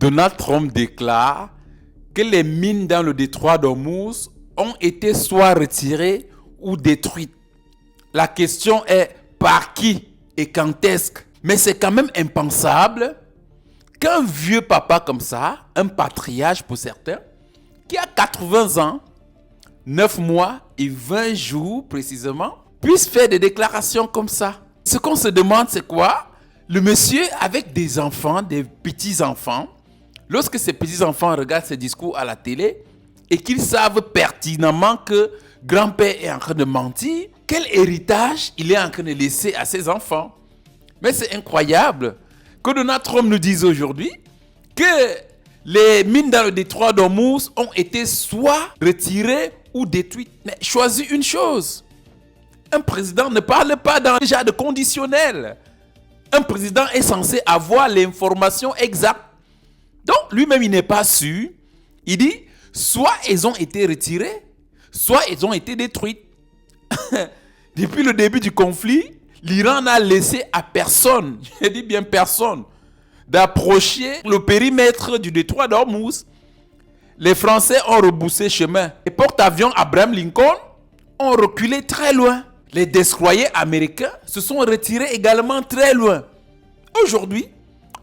Donald Trump déclare que les mines dans le détroit d'Ormuz ont été soit retirées ou détruites. La question est par qui et quand est-ce? Mais c'est quand même impensable qu'un vieux papa comme ça, un patriarche pour certains, qui a 80 ans, 9 mois et 20 jours précisément, puisse faire des déclarations comme ça. Ce qu'on se demande, c'est quoi? Le monsieur avec des enfants, des petits-enfants, lorsque ces petits-enfants regardent ces discours à la télé et qu'ils savent pertinemment que grand-père est en train de mentir, quel héritage il est en train de laisser à ses enfants? Mais c'est incroyable que Donald Trump nous dise aujourd'hui que les mines dans le détroit d'Ormuz ont été soit retirées ou détruites. Mais choisis une chose. Un président ne parle pas dans le genre de conditionnel. Un président est censé avoir l'information exacte. Donc, lui-même, il n'est pas sûr. Il dit, soit elles ont été retirées, soit elles ont été détruites. Depuis le début du conflit, l'Iran n'a laissé à personne, je dis bien personne, d'approcher le périmètre du détroit d'Ormuz. Les Français ont rebroussé chemin. Les porte-avions Abraham Lincoln ont reculé très loin. Les destroyers américains se sont retirés également très loin. Aujourd'hui,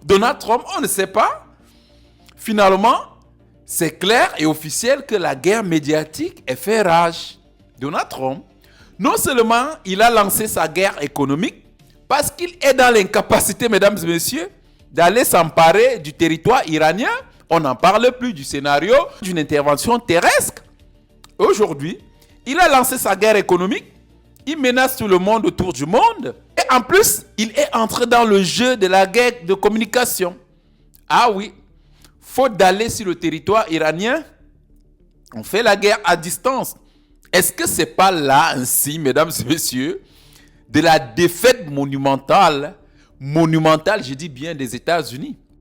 Donald Trump, on ne sait pas. Finalement, c'est clair et officiel que la guerre médiatique est fait rage. Donald Trump, non seulement il a lancé sa guerre économique, parce qu'il est dans l'incapacité, mesdames et messieurs, d'aller s'emparer du territoire iranien. On n'en parle plus du scénario d'une intervention terrestre. Aujourd'hui, il a lancé sa guerre économique. Il menace tout le monde autour du monde. Et en plus, il est entré dans le jeu de la guerre de communication. Ah oui, faute d'aller sur le territoire iranien, on fait la guerre à distance. Est-ce que ce n'est pas là ainsi, mesdames et messieurs, de la défaite monumentale, je dis bien des États-Unis?